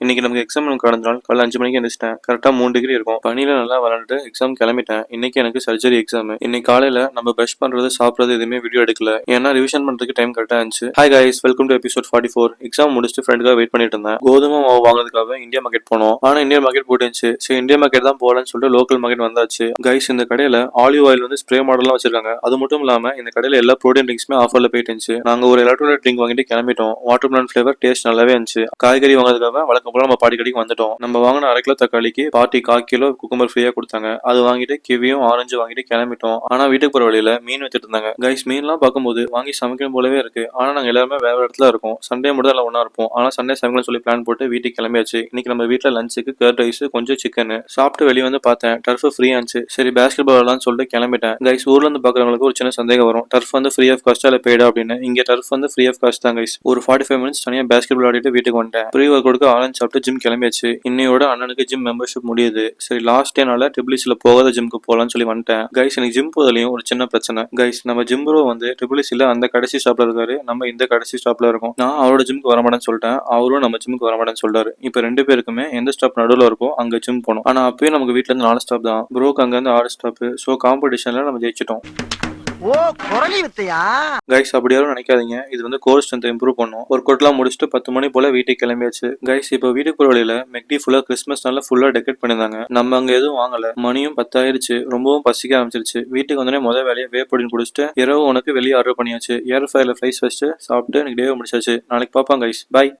இன்னைக்கு நமக்கு எக்ஸாம் கடந்த நாள் காலைல 5 மணிக்கு எந்திரிச்சிட்டேன். கரெக்டா 3 டிகிரி இருக்கும். பனியில நல்லா விளையாண்டுட்டு எக்ஸாம் கிளம்பிட்டேன். இன்னைக்கு எனக்கு சர்ஜரி எக்ஸாம். இன்னைக்கு காலையில நம்ம பிரஷ் பண்றது சாப்பிடுறது எதுவுமே வீடியோ எடுக்கல. ஏன்னா ரிவிஷன் பண்றதுக்கு டைம் கரெக்டா இருந்துச்சு. Hi guys, welcome to episode 44. Exam முடிச்சுட்டு ஃப்ரெண்டுக்காக வெயிட் பண்ணிட்டு இருந்தேன். கோதுமை மாவு வாங்குறதுக்காக இந்தியா மார்க்கெட் போனோம். ஆனா இந்தியா மார்க்கெட் போட்டுருந்துச்சு. சரி, இந்தியா மார்க்கெட் தான் போகலன்னு சொல்லிட்டு லோக்கல் மார்க்கெட் வந்தாச்சு. கைஸ், இந்த கடையில ஆலிவ் ஆயில் வந்து ஸ்ப்ரே மாடல்லாம் வச்சிருக்காங்க. அது மட்டும் இல்லாம இந்த கடையில எல்லா ப்ரோட்டீன் ட்ரிங்க்ஸுமே ஆஃபர்ல போயிட்டு இருந்துச்சு. நாங்க ஒரு எலக்ட்ரோலைட் ட்ரிங்க் வாங்கிட்டு கிளம்பிட்டோம். வாட்டர் மெலன் ஃபிளேவர் டேஸ்ட் நல்லாவே இருந்துச்சு. காய்கறி வாங்குறதுக்காக வழக்கம் போல நம்ம பாடி கடைக்கு வந்துட்டோம். நம்ம வாங்கின 1/2 கிலோ தக்காளிக்கு பார்ட்டி 1/4 கிலோ குக்கும்பர் ஃப்ரீயா கொடுத்தாங்க. அது வாங்கிட்டு கிவியும் ஆரஞ்சு வாங்கிட்டு கிளம்பிட்டோம். ஆனா வீட்டுக்கு போற வழியில மீன் வித்துட்டு இருந்தாங்க. கைஸ், மீன்லாம் பார்க்கும்போது வாங்கி சமைக்கணும் போலவே இருக்கு. ஆனா நாங்க எல்லாருமே வேற இடத்துல இருக்கோம். சண்டே மட்டும் எல்லாம் ஒண்ணா இருப்போம். ஆனா சண்டே சமைக்கணும்னு சொல்லி பிளான் போட்டு வீட்டுக்கு கிளம்பியாச்சு. இன்னைக்கு நம்ம வீட்டுல லஞ்சுக்கு கர்ட் ரைஸ், கொஞ்சம் சிக்கன் சாப்பிட்டு வெளியே வந்து பார்த்தேன். டர்ஃப் ஃப்ரீயா இருந்துச்சு. சரி, பேஸ்கெட் பால் விளாட்லாம்னு சொல்லிட்டு கிளம்பிட்டேன். கைஸ், ஊர்ல இருந்து பாக்குறவங்களுக்கு ஒரு சின்ன சந்தேகம் வரும். டர்ஃப் வந்து ஃப்ரீ ஆஃப் காஸ்டா இல்ல பெய்டா அப்படின்னு. இங்க டர்ஃப் வந்து ஃப்ரீ ஆஃப் காஸ்ட் தான் கைஸ். ஒரு 45 மினிட்ஸ் தனியா பேஸ்கெட் பால் ஆடிட்டு வீட்டுக்கு வந்துட்டேன். ப்ரீ ஒர்க் அவுட்க்கு ஆரஞ்சு சாப்பிட்டு ஜிம் கிளம்பியாச்சு. இன்னையோட அண்ணனுக்கு ஜிம் மெம்பர்ஷிப் முடியுது. சரி, லாஸ்ட் டேனால ட்ரிபிள்சில போகாத ஜிம்க்கு போலாம்னு சொல்லி வந்துட்டேன். கைஸ், எனக்கு ஜிம் போதலையும் ஒரு சின்ன பிரச்சனை. கைஸ், நம்ம ஜிம் ப்ரோ வந்து ட்ரிபிள்சில அந்த கடைசி ஸ்டாப்ல இருக்காரு. நம்ம இந்த கடைசி ஸ்டாப்ல இருக்கோம். நான் அவரோட ஜிம்க்கு வரமாட்டேன்னு சொல்லிட்டேன். அவரும் நம்ம ஜிம்க்கு வரமாட்டேன்னு சொல்றாரு. இப்ப 2 பேருக்குமே எந்த ஸ்டாப் நடுவுல இருக்கோ அங்க ஜிம் போகணும். ஆனா அப்பயும் நமக்கு வீட்ல இருந்து 4 ஸ்டாப் தான். ப்ரோக்கு அங்க இருந்து 6 ஸ்டாப். சோ காம்படிஷன்ல நம்ம ஜெயிச்சிட்டோம். ஓ, குரலி வித்தையா? கைஸ், அப்படி யாரும் நினைக்காதீங்க. இது வந்து கோர் ஸ்ட்ரென்த் இம்ப்ரூவ் பண்ணும். ஒர்க் அவுட்லாம் முடிச்சுட்டு 10 மணி போல வீட்டுக்கு கிளம்பியாச்சு. கைஸ், இப்போ வீட்டுக்கு போற வழியில மெக்டி ஃபுல்லா கிறிஸ்மஸ் நாள்ல ஃபுல்லா டெக்கரேட் பண்ணிருந்தாங்க. நம்ம அங்க எதுவும் வாங்கல. மணியும் 10 ஆயிருச்சு. ரொம்பவும் பசிக்க ஆரம்பிச்சிருச்சு. வீட்டுக்கு வந்தோடனே முதல் வேலையை வே ப்ரோட்டீன் குடிச்சிட்டு இரவு உனக்கு வெளியே ஆர்டர் பண்ணியாச்சு. ஏர் ஃபயர்ல ஃப்ரைஸ் வச்சுட்டு சாப்பிட்டு எனக்கு டேவை முடிச்சாச்சு. நாளைக்கு பார்ப்பாங்க கைஸ். பை.